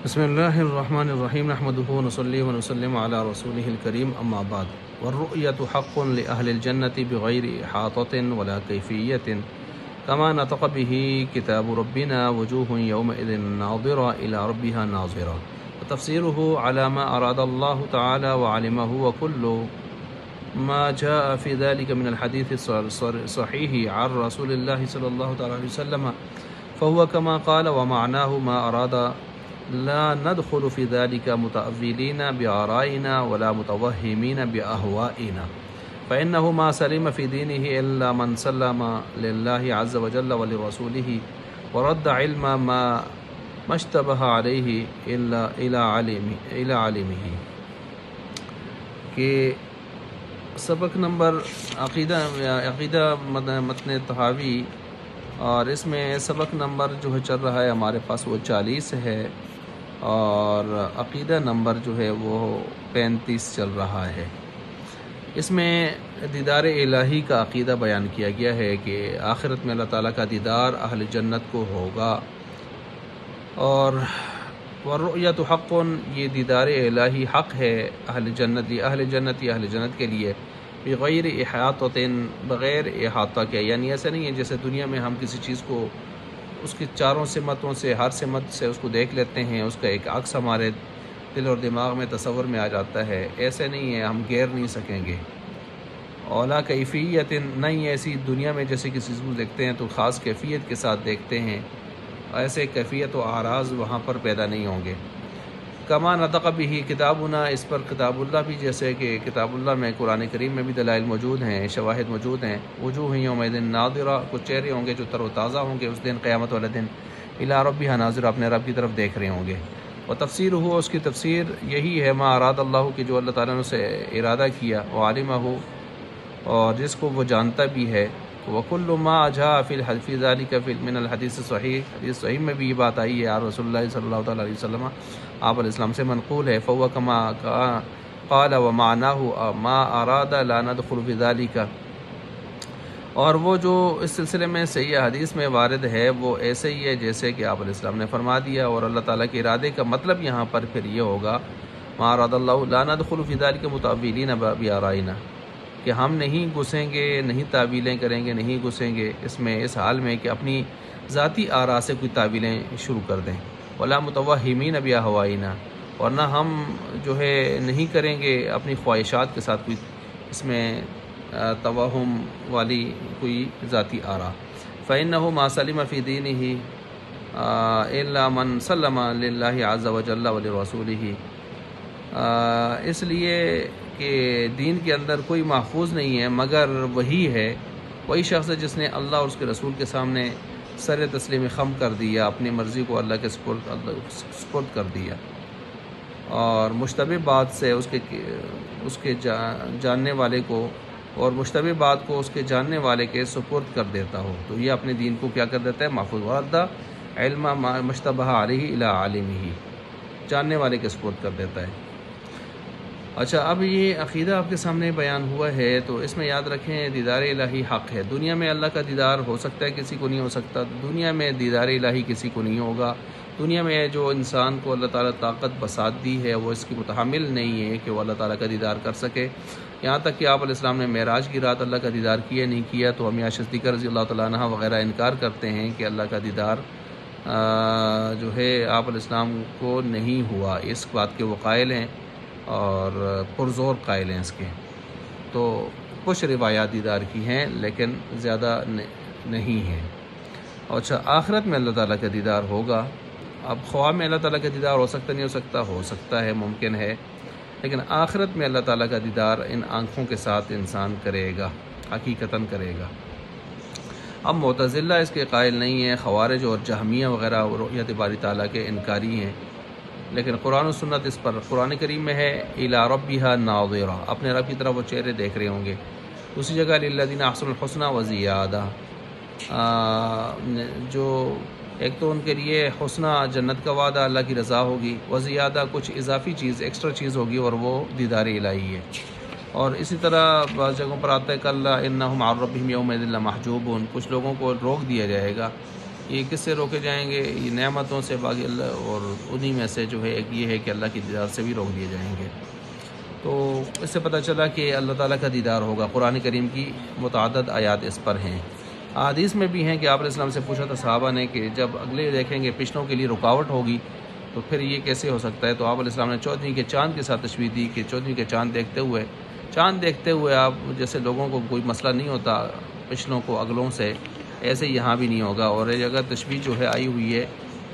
بسم اللہ الرحمن الرحیم نحمده ونصلی ونسلم علی رسولہ الکریم اما بعد والرؤیة حق لأہل الجنة بغیر احاطة ولا کیفیة كما نطق به کتاب ربنا وجوه یومئذ ناظرة الى ربها ناظرة وتفسیره على ما اراد اللہ تعالی وعلمه وكل ما جاء في ذلك من الحديث الصحيح عن رسول الله صلى الله عليه وسلم فهو كما قال ومعناه ما أراد لا ندخل في ذلك متأولين بآرائنا ولا متوهمين بأهوائنا فإنه ما سلم في دينه إلا من سلم لله عز وجل ولرسوله ورد علم ما اشتبه عليه إلا إلى علمه کہ سبق نمبر عقیدہ متن طحاوی، اور اس میں سبق نمبر جو ہے چل رہا ہے ہمارے پاس وہ 40 ہے، اور عقیدہ نمبر جو ہے وہ 35 چل رہا ہے۔ اس میں دیدار الہی کا عقیدہ بیان کیا گیا ہے کہ آخرت میں اللہ تعالیٰ کا دیدار اہل جنت کو ہوگا، اور والرؤیت حق، یہ دیدار الہی حق ہے اہل جنت کے لیے بغیر احاطۃ، بغیر احاطہ کے، یعنی ایسا نہیں ہے جیسے دنیا میں ہم کسی چیز کو اس کی چاروں سمتوں سے، ہر سمت سے اس کو دیکھ لیتے ہیں، اس کا ایک عکس ہمارے دل اور دماغ میں تصور میں آ جاتا ہے، ایسے نہیں ہے، ہم گیر نہیں سکیں گے۔ اولا کیفیت، نہیں ایسی دنیا میں جیسے کسی چیز کو دیکھتے ہیں تو خاص کیفیت کے ساتھ دیکھتے ہیں، ایسے کیفیت و اعراض وہاں پر پیدا نہیں ہوں گے۔ کما نطق به کتابنا، اس پر کتاب اللہ بھی، جیسے کہ کتاب اللہ میں قرآن کریم میں بھی دلائل موجود ہیں، شواہد موجود ہیں۔ وجوہ یومئذ ناظرہ، کچھ چہرے ہوں گے جو تر و تازہ ہوں گے اس دن، قیامت والے دن، الی ربها ناظرہ، اپنے رب کی طرف دیکھ رہے ہوں گے۔ اور تفسیر ہو، اس کی تفسیر یہی ہے، ما اراد اللہ، کی جو اللہ تعالیٰ نے اسے ارادہ کیا، وعلمہ، اور جس کو وہ جانتا بھی ہے، وَكُلُّ مَا جَاءَ فِي ذَلِكَ من الحدیث الصحیح، حدیث صحیح میں بھی یہ بات آئی ہے، اور رسول اللہ صلی اللہ تعالیٰ علیہ وسلم، آپ علیہ السلام سے منقول ہے، فَهُوَ كَمَا قَالَ وَمَعْنَاهُ مَا أَرَادَ لَا نَدْخُلُ فِي ذَلِكَ، اور وہ جو اس سلسلے میں صحیح حدیث میں وارد ہے وہ ایسے ہی ہے جیسے کہ آپ علیہ السلام نے فرما دیا، اور اللہ تعالیٰ کے ارادے کا مطلب یہاں پر پھر یہ ہوگا، مَا أَرَادَ اللَّهُ لَا نَدْخُلُ فِي ذَلِكَ مُتَأَوِّلِينَ بِآرَائِنَا، کہ ہم نہیں گھسیں گے، نہیں تعویلیں کریں گے، نہیں گھسیں گے اس میں، اس حال میں کہ اپنی ذاتی آراء سے کوئی تعویلیں شروع کر دیں۔ ولا متوہمین بأہوائنا، اور نہ ہم جو ہے نہیں کریں گے اپنی خواہشات کے ساتھ کوئی اس میں توہم والی کوئی ذاتی آراء۔ فإنه ما سلم في دينه إلا من سلم لله عز وجل ولرسوله، اس لیے کہ دین کے اندر کوئی محفوظ نہیں ہے مگر وہی ہے، وہی شخص ہے جس نے اللہ اور اس کے رسول کے سامنے سر تسلیم خم کر دیا، اپنی مرضی کو اللہ کے سپرد کر دیا، اور مشتبہ بات سے اس کے جاننے والے کو، اور مشتبہ بات کو اس کے جاننے والے کے سپرد کر دیتا ہو، تو یہ اپنے دین کو کیا کر دیتا ہے؟ محفوظ۔ وَرَدَّ عِلْمَ مَا اشْتَبَهَ عَلَيْهِ إِلَىٰ عَالِمِهِ، جاننے والے کے سپرد کر دیتا ہے۔ اچھا، اب یہ عقیدہ آپ کے سامنے بیان ہوا ہے، تو اس میں یاد رکھیں دیدار الہی حق ہے۔ دنیا میں اللہ کا دیدار ہو سکتا ہے، کسی کو نہیں ہو سکتا۔ دنیا میں دیدار الہی کسی کو نہیں ہوگا۔ دنیا میں جو انسان کو اللہ تعالیٰ طاقت بساط دی ہے وہ اس کی متحمل نہیں ہے کہ وہ اللہ تعالیٰ کا دیدار کر سکے۔ یہاں تک کہ آپ علیہ السلام نے معراج کی رات اللہ کا دیدار کیا نہیں کیا، تو ہم عائشہ صدیقہ رضی اللہ تعالیٰ عنہ وغیرہ انکار کرتے ہیں کہ اللہ کا دیدار جو ہے آپ علیہ السلام کو نہیں ہوا، اس بات کے وہ قائل ہیں اور پرزور قائل ہیں اس کے۔ تو کچھ روایات دیدار کی ہیں لیکن زیادہ نہیں ہیں۔ اچھا، آخرت میں اللہ تعالیٰ کا دیدار ہوگا۔ اب خواہ میں اللہ تعالیٰ کا دیدار ہو سکتا نہیں ہو سکتا ہے، ممکن ہے، لیکن آخرت میں اللہ تعالیٰ کا دیدار ان آنکھوں کے ساتھ انسان کرے گا، حقیقتاً کرے گا۔ اب معتزلہ اس کے قائل نہیں ہیں، خوارج اور جہمیہ وغیرہ رؤیت باری تعالیٰ کے انکاری ہیں، لیکن قرآن و سنت اس پر، قرآن کریم میں ہے الی ربها ناظرہ، اپنے رب کی طرف وہ چہرے دیکھ رہے ہوں گے۔ دوسری جگہ للذین احسنوا الحسنی وزیادہ، جو ایک تو ان کے لیے حسنہ جنت کا وعدہ، اللہ کی رضا ہوگی، وزیادہ کچھ اضافی چیز، ایکسٹرا چیز ہوگی، اور وہ دیدار الہی ہے۔ اور اسی طرح بعض جگہوں پر آتا ہے کلا انہم عن ربہم یومئذ لمحجوبون، کچھ لوگوں کو روک دیا جائے گا، یہ کس سے روکے جائیں گے؟ یہ نعمتوں سے، باقی اللہ، اور انہی میں سے جو ہے ایک یہ ہے کہ اللہ کی دیدار سے بھی روک دیے جائیں گے۔ تو اس سے پتہ چلا کہ اللہ تعالیٰ کا دیدار ہوگا۔ قرآن کریم کی متعدد آیات اس پر ہیں۔ حدیث میں بھی ہیں کہ آپ علیہ السلام سے پوچھا تھا صحابہ نے کہ جب اگلے دیکھیں گے پچھلوں کے لیے رکاوٹ ہوگی تو پھر یہ کیسے ہو سکتا ہے؟ تو آپ علیہ السلام نے 14ویں کے چاند کے ساتھ تشبیہ دی کہ 14ویں کے چاند دیکھتے ہوئے آپ جیسے لوگوں کو کوئی مسئلہ نہیں ہوتا پچھلوں کو اگلوں سے، ایسے یہاں بھی نہیں ہوگا۔ اور ایک اگر تشبیہ جو ہے آئی ہوئی ہے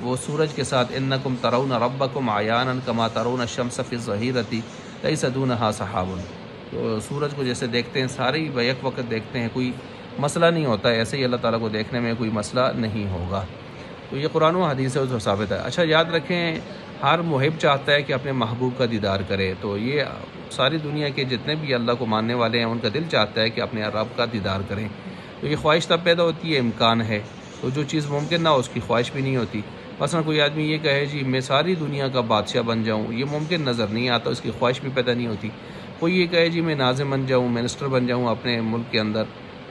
وہ سورج کے ساتھ، انکم ترون ربکم عیانا کما ترون الشمس فی الظہیرۃ لیس دونہا سحاب، تو سورج کو جیسے دیکھتے ہیں سارے ہی بیک وقت دیکھتے ہیں، کوئی مسئلہ نہیں ہوتا، ایسے ہی اللہ تعالیٰ کو دیکھنے میں کوئی مسئلہ نہیں ہوگا۔ تو یہ قرآن و حدیث سے جو ثابت ہے۔ اچھا یاد رکھیں، ہر محب چاہتا ہے کہ اپنے محبوب کا دیدار کرے، تو یہ ساری دنیا کے جتنے بھی اللہ کو ماننے والے ہیں ان کا دل چاہتا ہے کہ اپنے رب کا دیدار کریں۔ تو یہ خواہش تب پیدا ہوتی ہے امکان ہے، تو جو چیز ممکن نہ ہو اس کی خواہش بھی نہیں ہوتی۔ مثلا کوئی آدمی یہ کہے جی میں ساری دنیا کا بادشاہ بن جاؤں، یہ ممکن نظر نہیں آتا، اس کی خواہش بھی پیدا نہیں ہوتی۔ کوئی یہ کہے جی میں ناظم بن جاؤں، منسٹر بن جاؤں اپنے ملک کے اندر،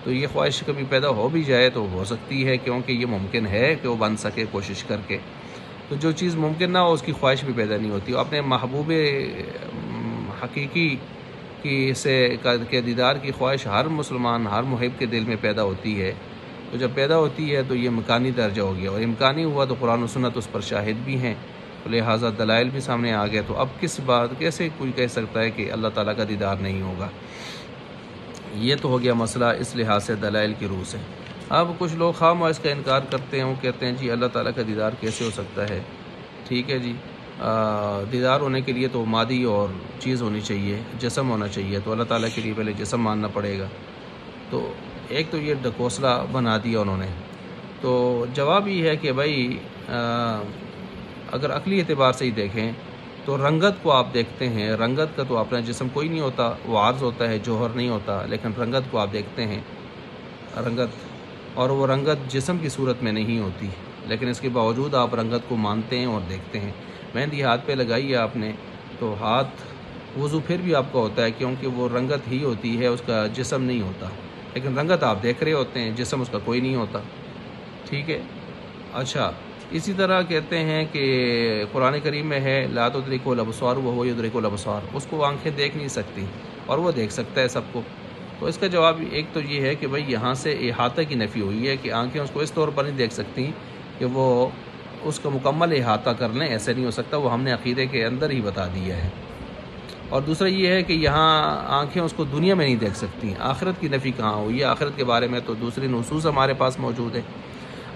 تو یہ خواہش کبھی پیدا ہو بھی جائے تو ہو سکتی ہے، کیونکہ یہ ممکن ہے کہ وہ بن سکے کوشش کر کے۔ تو جو چیز ممکن نہ ہو اس کی خواہش بھی پیدا نہیں ہوتی۔ اپنے محبوب حقیقی کے دیدار کی خواہش ہر مسلمان، ہر محب کے دل میں پیدا ہوتی ہے۔ تو جب پیدا ہوتی ہے تو یہ امکانی درجہ ہو گیا، اور امکانی ہوا تو قرآن و سنت اس پر شاہد بھی ہیں، تو لہٰذا دلائل بھی سامنے آ گئے۔ تو اب کیسے کوئی کہہ سکتا ہے کہ اللہ تعالیٰ کا دیدار نہیں ہوگا؟ یہ تو ہو گیا مسئلہ اس لحاظ سے دلائل کی روح سے۔ اب کچھ لوگ خواہ اس کا انکار کرتے ہیں، وہ کہتے ہیں جی اللہ تعالیٰ کا دیدار کیسے ہو سکتا ہے؟ ٹھیک ہے جی، دیدار ہونے کے لیے تو مادی اور چیز ہونی چاہیے، جسم ہونا چاہیے، تو اللہ تعالیٰ کے لیے پہلے جسم ماننا پڑے گا۔ تو ایک تو یہ ڈکوسلا بنا دیا انہوں نے۔ تو جواب یہ ہے کہ بھائی اگر عقلی اعتبار سے ہی دیکھیں تو رنگت کو آپ دیکھتے ہیں، رنگت کا تو اپنا جسم کوئی نہیں ہوتا، وہ عارض ہوتا ہے، جوہر نہیں ہوتا، لیکن رنگت کو آپ دیکھتے ہیں، رنگت، اور وہ رنگت جسم کی صورت میں نہیں ہوتی، لیکن اس کے باوجود آپ رنگت کو مانتے ہیں اور دیکھتے ہیں۔ مہندی ہاتھ پہ لگائی ہے آپ نے تو ہاتھ وضو پھر بھی آپ کا ہوتا ہے، کیونکہ وہ رنگت ہی ہوتی ہے، اس کا جسم نہیں ہوتا، لیکن رنگت آپ دیکھ رہے ہوتے ہیں، جسم اس کا کوئی نہیں ہوتا۔ ٹھیک ہے۔ اچھا اسی طرح کہتے ہیں کہ قرآن کریم میں ہے لا تدرکہ الابصار وہو یدرک الابصار، اس کو آنکھیں دیکھ نہیں سکتی اور وہ دیکھ سکتا ہے سب کو۔ تو اس کا جواب ایک تو یہ ہے کہ بھئی یہاں سے احاطہ کی نفی ہوئی ہے کہ آنکھیں اس کو اس طور پر نہیں دیکھ سکتی کہ وہ اس کا مکمل احاطہ کر لیں، ایسے نہیں ہو سکتا، وہ ہم نے عقیدے کے اندر ہی بتا دیا ہے۔ اور دوسرا یہ ہے کہ یہاں آنکھیں اس کو دنیا میں نہیں دیکھ سکتی، آخرت کی نفی کہاں ہوئی ہے؟ آخرت کے بارے میں تو دوسری نصوص ہمارے پاس موجود ہے۔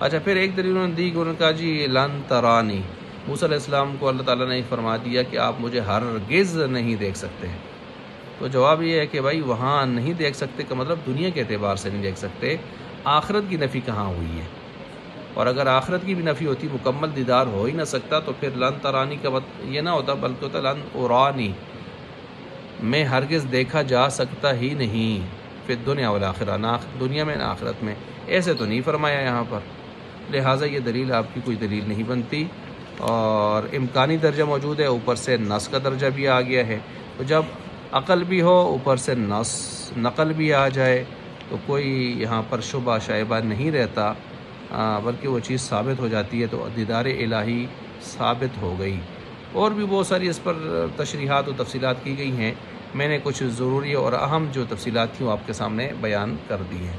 اچھا پھر ایک دلیل انہوں نے دی کہ انہوں نے کہا جی لن ترانی، موسیٰ علیہ السلام کو اللہ تعالیٰ نے فرما دیا کہ آپ مجھے ہرگز نہیں دیکھ سکتے۔ تو جواب یہ ہے کہ بھائی وہاں نہیں دیکھ سکتے کا مطلب دنیا کے اعتبار سے نہیں دیکھ سکتے، آخرت کی نفی کہاں ہوئی ہے؟ اور اگر آخرت کی بھی نفی ہوتی، مکمل دیدار ہو ہی نہ سکتا، تو پھر لن ترانی کا یہ نہ ہوتا، بلکہ ہوتا لن ارانی، میں ہرگز دیکھا جا سکتا ہی نہیں، پھر دنیا والآخرہ، نہ دنیا میں نہ آخرت میں، ایسے تو نہیں فرمایا یہاں پر۔ لہٰذا یہ دلیل آپ کی کوئی دلیل نہیں بنتی، اور امکانی درجہ موجود ہے، اوپر سے نص کا درجہ بھی آ گیا ہے۔ تو جب عقل بھی ہو، اوپر سے نقل بھی آ جائے، تو کوئی یہاں پر شبہ شائبہ نہیں رہتا، بلکہ وہ چیز ثابت ہو جاتی ہے، تو دیدار الہی ثابت ہو گئی۔ اور بھی بہت ساری اس پر تشریحات و تفصیلات کی گئی ہیں، میں نے کچھ ضروری اور اہم جو تفصیلات تھیں وہ آپ کے سامنے بیان کر دی ہیں۔